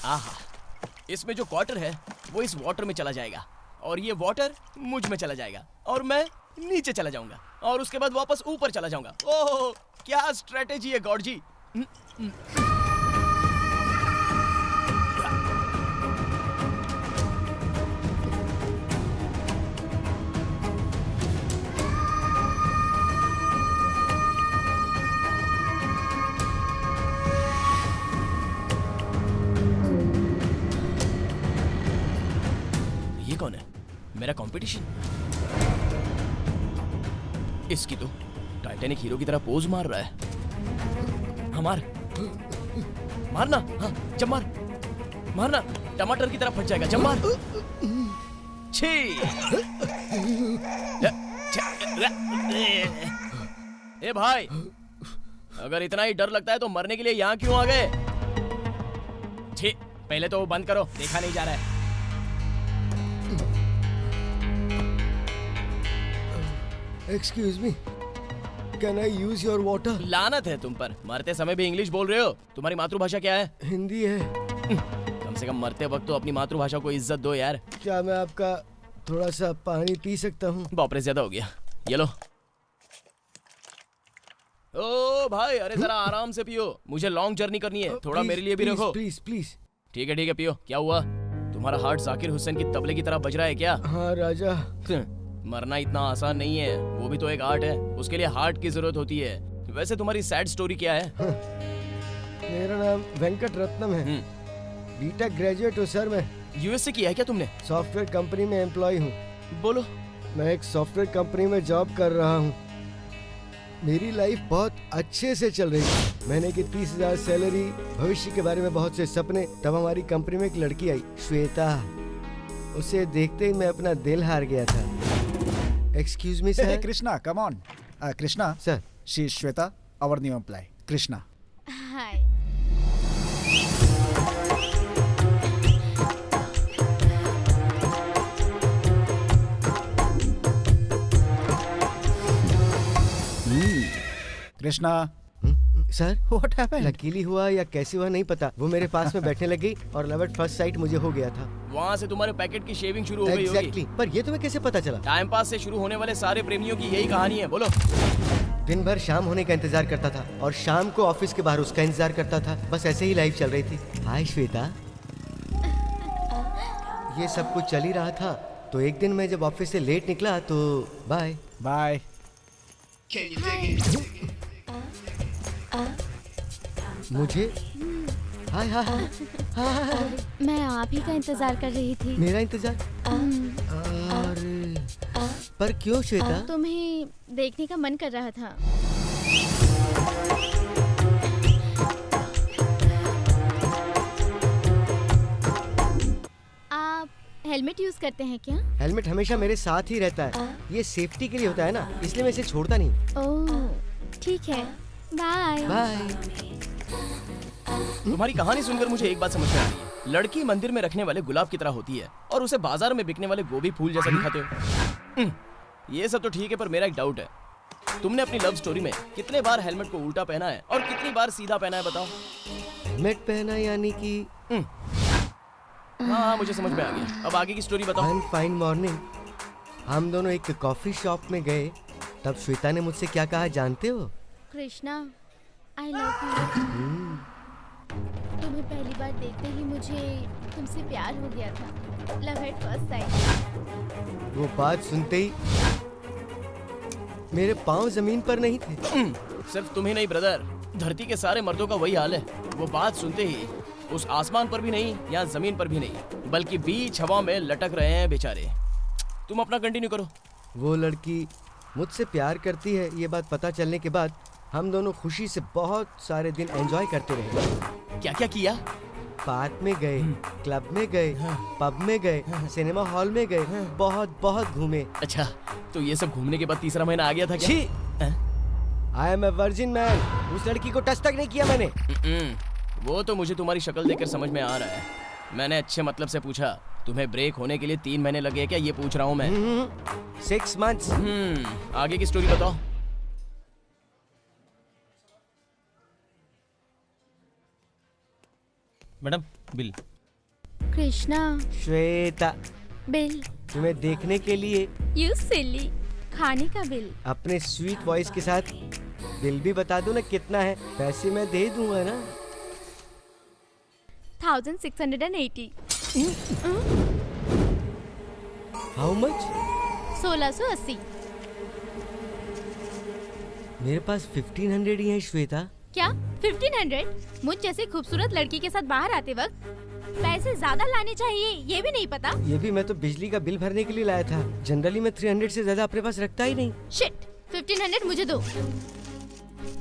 आहा, इसमें जो क्वार्टर है वो इस वाटर में चला जाएगा और ये वाटर मुझ में चला जाएगा और मैं नीचे चला जाऊंगा और उसके बाद वापस ऊपर चला जाऊंगा। ओह, क्या स्ट्रेटेजी है गॉड जी। ये कौन है? मेरा कंपटीशन? इसकी तो टाइटैनिक हीरो की तरह पोज मार रहा है। हमार मारना, हाँ जब मारना, टमाटर की तरह फट जाएगा। जब मार। छी। ए भाई, अगर इतना ही डर लगता है तो मरने के लिए यहाँ क्यों आ गए? छी, पहले तो बंद करो, देखा नहीं जा रहा है। Excuse me, can I use your water? लानत है तुम पर, मरते समय भी इंग्लिश बोल रहे हो। तुम्हारी मातृभाषा क्या है? हिंदी है। कम से कम मरते वक्त तो अपनी मातृभाषा को इज्जत दो यार। क्या मैं आपका थोड़ा सा पानी पी सकता हूँ? बाप रे, ज्यादा हो गया। ये लो। ओ भाई, अरे जरा आराम से पियो, मुझे लॉन्ग जर्नी करनी है। थोड़ा मेरे लिए भी रखो। Please please. ठीक है पियो। क्या हुआ? तुम्हारा हार्ट जाकिर हुसैन की तबले की तरह बज रहा है क्या? हाँ राजा। मरना इतना आसान नहीं है, वो भी तो एक आर्ट है, उसके लिए हार्ट की जरूरत होती है। वैसे तुम्हारी सैड स्टोरी क्या है? मेरा नाम वेंकट रत्नम है। बीटेक ग्रेजुएट हूँ सर मैं। यूएस से किया है क्या तुमने? सॉफ्टवेयर कंपनी में एम्प्लॉय हूँ। बोलो। मैं एक सॉफ्टवेयर कंपनी में जॉब कर रहा हूँ। मेरी लाइफ बहुत अच्छे से चल रही है। महीने की 30,000 सैलरी, भविष्य के बारे में बहुत से सपने। तब हमारी कंपनी में एक लड़की आई, श्वेता। उसे देखते ही मैं अपना दिल हार गया था। Excuse me, sir. Hey, Krishna, come on. Krishna, sir. She is Shweta, our new employee. Krishna. Hi. Krishna. Sir, What happened? Luckily हुआ या कैसे हुआ नहीं पता, वो मेरे पास में बैठने लगी और लव एट फर्स्ट साइट मुझे हो गया था। वहाँ से तुम्हारे पैकेट की शेविंग शुरू हो गई होगी। Exactly. पर ये तुम्हें कैसे पता चला? टाइम पास से शुरू होने वाले सारे प्रेमियों की यही कहानी है। बोलो। दिन भर शाम होने का इंतजार करता था और शाम को ऑफिस के बाहर उसका इंतजार करता था। बस ऐसे ही लाइफ चल रही थी। हाय श्वेता। ये सब कुछ चल ही रहा था तो एक दिन मैं जब ऑफिस से लेट निकला तो बाय। Bye. मुझे हाय हाय हाय हाय। मैं आप ही का इंतजार कर रही थी। मेरा इंतजार? अरे पर क्यों श्वेता? तुम्हें देखने का मन कर रहा था। आप हेलमेट यूज करते हैं क्या? हेलमेट हमेशा मेरे साथ ही रहता है। ये सेफ्टी के लिए होता है ना, इसलिए मैं इसे छोड़ता नहीं। ओह ठीक है, बाय बाय। तुम्हारी कहानी सुनकर मुझे एक बात समझ में आ रही है। लड़की मंदिर में रखने वाले गुलाब की तरह होती है और उसे बाजार में बिकने वाले गोभी फूल जैसा दिखाते हो। ये सब तो ठीक है, पर मेरा एक डाउट है। तुमने अपनी लव स्टोरी में कितने बार हेलमेट को उल्टा पहना है और कितनी बार सीधा पहना है, बताओ? हेलमेट पहना यानी कि? हाँ, मुझे समझ में आ गया। अब आगे की स्टोरी बताओ। वन फाइन मॉर्निंग हम दोनों एक कॉफी शॉप में गए। तब श्वेता ने मुझसे क्या कहा जानते हो? Krishna, I love you. तुम्हें पहली बार देखते ही मुझे तुमसे प्यार हो गया था। Love at first sight. वो बात सुनते ही मेरे पांव जमीन पर नहीं थे। सिर्फ तुम ही नहीं ब्रदर, धरती के सारे मर्दों का वही हाल है। वो बात सुनते ही उस आसमान पर भी नहीं या जमीन पर भी नहीं, बल्कि बीच हवा में लटक रहे हैं बेचारे। तुम अपना कंटिन्यू करो। वो लड़की मुझसे प्यार करती है, ये बात पता चलने के बाद हम दोनों खुशी से बहुत सारे दिन एंजॉय करते रहे। क्या क्या किया? पार्क में गए, क्लब में गए, पब में गए, सिनेमा हॉल में गए, बहुत बहुत घूमे। अच्छा, तो ये सब घूमने के बाद तीसरा महीना आ गया था क्या? I am a virgin man. उस लड़की को टच तक नहीं किया मैंने। वो तो मुझे तुम्हारी शक्ल देखकर समझ में आ रहा है। मैंने अच्छे मतलब से पूछा, तुम्हें ब्रेक होने के लिए 3 महीने लगे क्या, ये पूछ रहा हूँ मैं। 6 months। आगे की स्टोरी बताओ। Madam bill. Krishna, Shweta, bill. तुम्हें देखने के लिए यू सिली, खाने का बिल। अपने स्वीट वॉइस के साथ बिल भी बता दो ना कितना है, पैसे मैं दे दूंगा ना। 1680। How much? 1680। मेरे पास 1500 ही है श्वेता। क्या 1500? मुझ जैसे खूबसूरत लड़की के साथ बाहर आते वक्त पैसे ज्यादा लाने चाहिए, ये भी नहीं पता? ये भी मैं तो बिजली का बिल भरने के लिए लाया था। जनरली मैं 300 से ज्यादा अपने पास रखता ही नहीं। शिट, 1500 मुझे दो।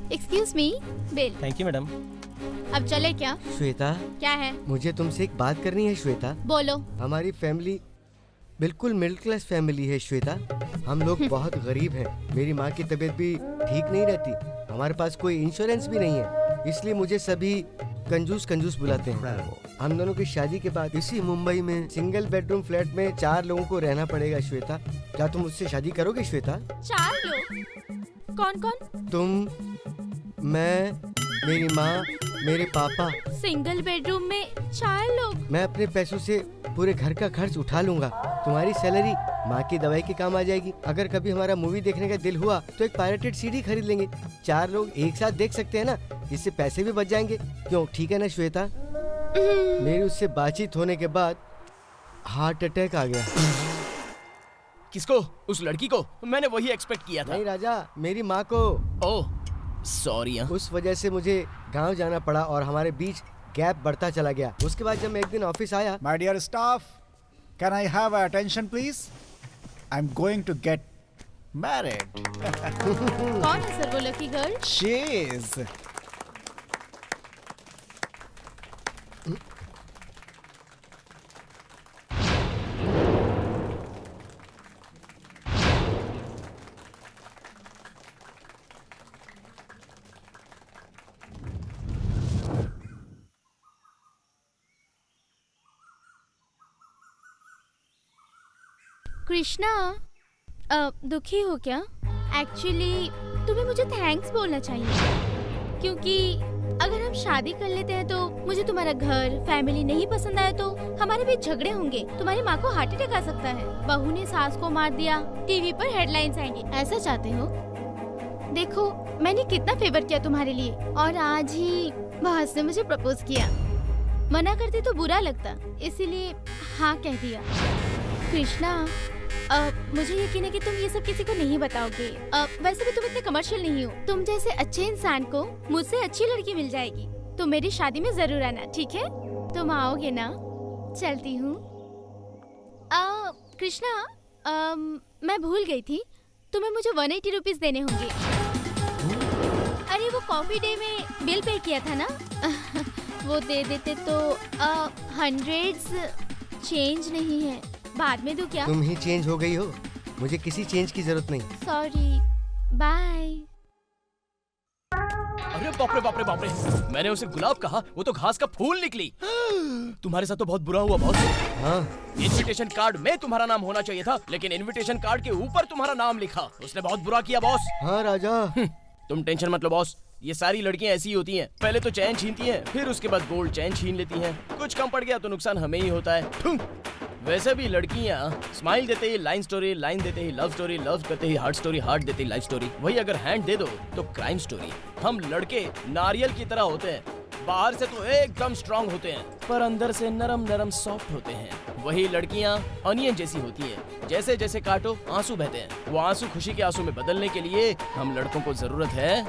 Excuse me, bill. Thank you madam. अब चले क्या? श्वेता, क्या है? मुझे तुमसे एक बात करनी है श्वेता। बोलो। हमारी फैमिली बिल्कुल मिडिल क्लास फैमिली है श्वेता। हम लोग बहुत गरीब हैं। मेरी माँ की तबीयत भी ठीक नहीं रहती। हमारे पास कोई इंश्योरेंस भी नहीं है, इसलिए मुझे सभी कंजूस कंजूस बुलाते हैं। हम दोनों की शादी के बाद इसी मुंबई में सिंगल बेडरूम फ्लैट में 4 लोगों को रहना पड़ेगा श्वेता। क्या तुम मुझसे शादी करोगे श्वेता? 4 लोग? कौन कौन? तुम, मैं, मेरी माँ, मेरे पापा। सिंगल बेडरूम में 4 लोग? मैं अपने पैसों से पूरे घर का खर्च उठा लूंगा। तुम्हारी सैलरी माँ की दवाई के काम आ जाएगी। अगर कभी हमारा मूवी देखने का दिल हुआ तो एक पायरेटेड सीडी खरीद लेंगे। 4 लोग एक साथ देख सकते हैं ना, इससे पैसे भी बच जाएंगे। क्यों, ठीक है ना श्वेता? मेरी उससे बातचीत होने के बाद हार्ट अटैक आ गया। किसको? उस लड़की को? मैंने वही एक्सपेक्ट किया था। नहीं राजा, मेरी माँ को। Oh sorry. उस वजह से मुझे गांव जाना पड़ा और हमारे बीच गैप बढ़ता चला गया। उसके बाद जब मैं एक दिन ऑफिस आया। My dear staff, can I have attention please? I'm going to get married. कौन है सर वो lucky girl? She is. Krishna, दुखी हो क्या? एक्चुअली तुम्हें मुझे थैंक्स बोलना चाहिए, क्योंकि अगर हम शादी कर लेते हैं तो मुझे तुम्हारा घर, फैमिली नहीं पसंद आया तो हमारे बीच झगड़े होंगे। तुम्हारी माँ को हार्ट अटैक आ सकता है। बहू ने सास को मार दिया, टीवी पर हेडलाइंस आएंगी। ऐसा चाहते हो? देखो, मैंने कितना फेवर किया तुम्हारे लिए, और आज ही बॉस ने मुझे प्रपोज किया। मना करते तो बुरा लगता, इसीलिए हाँ कह दिया। कृष्णा, मुझे यकीन है कि तुम ये सब किसी को नहीं बताओगे। वैसे भी तुम इतने कमर्शियल नहीं हो। तुम जैसे अच्छे इंसान को मुझसे अच्छी लड़की मिल जाएगी। तुम मेरी शादी में जरूर आना, ठीक है? तुम आओगे ना? चलती हूँ। कृष्णा, मैं भूल गई थी, तुम्हें मुझे 180 रुपीज देने होंगे। अरे वो कॉफी डे में बिल पे किया था ना? वो दे देते तो 100s चेंज नहीं है। बाद में दूं क्या? तुम ही चेंज हो गई हो, मुझे किसी चेंज की जरूरत नहीं। Sorry, bye. अरे बाप रे बाप रे बाप रे, मैंने उसे गुलाब कहा, वो तो घास का फूल निकली। तुम्हारे साथ तो बहुत बुरा हुआ बॉस। हाँ, इनविटेशन कार्ड में तुम्हारा नाम होना चाहिए था, लेकिन इनविटेशन कार्ड के ऊपर तुम्हारा नाम लिखा। उसने बहुत बुरा किया बॉस। हाँ राजा। तुम टेंशन मत लो बॉस, ये सारी लड़कियां ऐसी ही होती हैं। पहले तो चैन छीनती हैं, फिर उसके बाद गोल्ड चैन छीन लेती हैं। कुछ कम पड़ गया तो नुकसान हमें ही होता है। वैसे भी लड़कियां स्माइल देते ही लाइन स्टोरी, लाइन देते ही लव स्टोरी, लव करते ही हार्ट स्टोरी, हार्ट देते ही लाइफ स्टोरी। वही अगर हैंड दे दो तो क्राइम स्टोरी। हम लड़के नारियल की तरह होते हैं, बाहर से तो एकदम स्ट्रांग होते हैं, पर अंदर से नरम नरम सॉफ्ट होते हैं। वही लड़कियां अनियन जैसी होती हैं, जैसे जैसे काटो आंसू बहते हैं। वो आंसू खुशी के आंसू में बदलने के लिए हम लड़कों को जरूरत है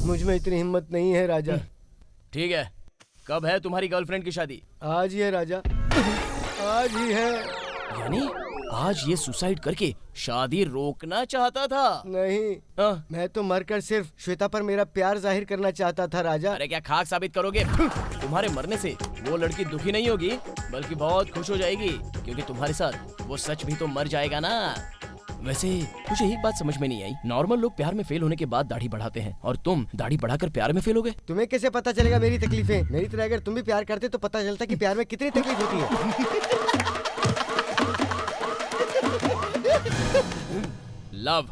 मुझ में इतनी हिम्मत नहीं है राजा। ठीक है, कब है तुम्हारी गर्लफ्रेंड की शादी? आज ही है राजा, आज ही है। यानी आज ये सुसाइड करके शादी रोकना चाहता था? नहीं, हाँ? मैं तो मरकर सिर्फ श्वेता पर मेरा प्यार जाहिर करना चाहता था राजा। अरे क्या खाक साबित करोगे? तुम्हारे मरने से वो लड़की दुखी नहीं होगी, बल्कि बहुत खुश हो जाएगी, क्योंकि तुम्हारे साथ वो सच भी तो मर जाएगा ना। वैसे मुझे एक बात समझ में नहीं आई, नॉर्मल लोग प्यार में फेल होने के बाद दाढ़ी बढ़ाते हैं, और तुम दाढ़ी बढ़ाकर प्यार में फेल हो गए। तुम्हें कैसे पता चलेगा मेरी तकलीफें? मेरी तरह अगर तुम भी प्यार करते तो पता चलता कि प्यार में कितनी तकलीफ होती है। लव,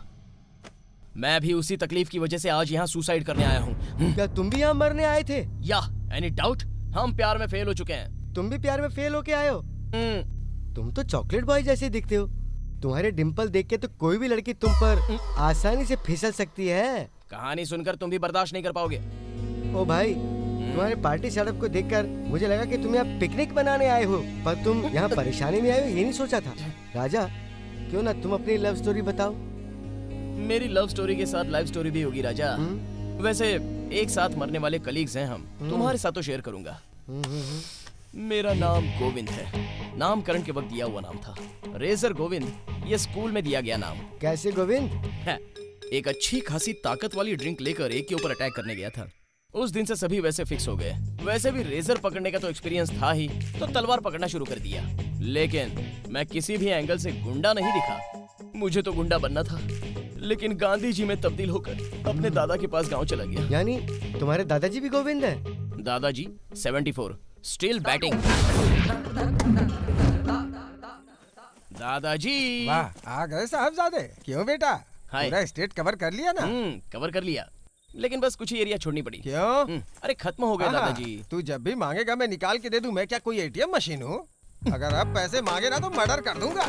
मैं भी उसी तकलीफ की वजह से आज यहाँ सुसाइड करने आया हूँ। क्या तुम भी यहाँ मरने आए थे? या एनी डाउट? हम प्यार में फेल हो चुके हैं। तुम भी प्यार में फेल होके आए हो? तुम तो चॉकलेट बॉय जैसे दिखते हो। तुम्हारे डिम्पल देख के तो कोई भी लड़की तुम पर आसानी से फिसल सकती है। कहानी सुनकर तुम भी बर्दाश्त नहीं कर पाओगे। ओ भाई, तुम्हारे पार्टी सेटअप को देखकर मुझे लगा कि तुम यहाँ पिकनिक मनाने आए हो, पर तुम यहाँ परेशानी में आए हो ये नहीं सोचा था। राजा, क्यों ना तुम अपनी लव स्टोरी बताओ। मेरी लव स्टोरी के साथ लाइफ स्टोरी भी होगी राजा। वैसे एक साथ मरने वाले कलीग्स हैं हम, तुम्हारे साथ तो शेयर करूंगा। मेरा नाम गोविंद है। नामकरण के वक्त दिया हुआ नाम था रेजर गोविंद। ये स्कूल में दिया गया नाम। कैसे गोविंद? है, एक अच्छी खासी ताकत वाली ड्रिंक लेकर एक के ऊपर अटैक करने गया था। उस दिन से सभी वैसे फिक्स हो गए। वैसे भी रेजर पकड़ने का तो एक्सपीरियंस था ही, तो तलवार पकड़ना शुरू कर दिया। लेकिन मैं किसी भी एंगल से गुंडा नहीं दिखा। मुझे तो गुंडा बनना था, लेकिन गांधी जी में तब्दील होकर अपने दादा के पास गांव चला गया। यानी तुम्हारे दादाजी भी गोविंद है? दादाजी 74, स्टिल बैटिंग। दादाजी। वाह, आ गए साहबजादे। क्यों बेटा, हाय। पूरा स्टेट कवर कर लिया ना? कवर कर लिया, लेकिन बस कुछ ही एरिया छोड़नी पड़ी। क्यों? अरे खत्म हो गए आहा, दादाजी। तू जब भी मांगेगा मैं निकाल के दे दूं। मैं क्या कोई एटीएम मशीन हूँ? अगर अब पैसे मांगे ना तो मर्डर कर दूंगा।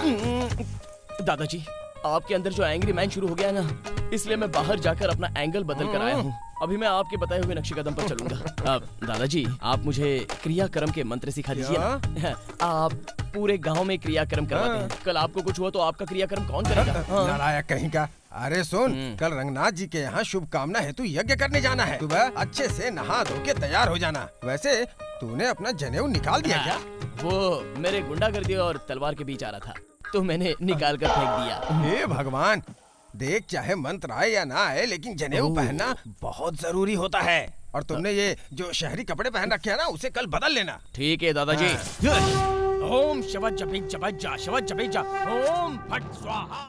दादाजी, आपके अंदर जो एंग्री मैन शुरू हो गया है ना, इसलिए मैं बाहर जाकर अपना एंगल बदल कर आया हूँ। अभी मैं आपके बताए हुए नक्शे कदम पर चलूंगा। अब दादाजी, आप मुझे क्रियाक्रम के मंत्र सिखा दीजिए ना। आप पूरे गांव में क्रियाक्रम करवाते हैं। कल आपको कुछ हुआ तो आपका क्रियाक्रम कौन करेगा? नालायक कहीं का। अरे सुन, कल रंगनाथ जी के यहाँ शुभ कामना हेतु यज्ञ करने जाना है। सुबह अच्छे से नहा धो के तैयार हो जाना। वैसे तूने अपना जनेऊ निकाल दिया क्या? वो मेरे गुंडागर्दी और तलवार के बीच आ रहा था, तो मैंने निकाल कर फेंक दिया। हे भगवान, देख चाहे मंत्र आए या ना आए, लेकिन जनेऊ पहनना बहुत जरूरी होता है। और तुमने ये जो शहरी कपड़े पहन रखे हैं ना, उसे कल बदल लेना। ठीक है दादाजी। ओम शवज जपित जपज जा, शवज जपित जा, ओम फट स्वाहा।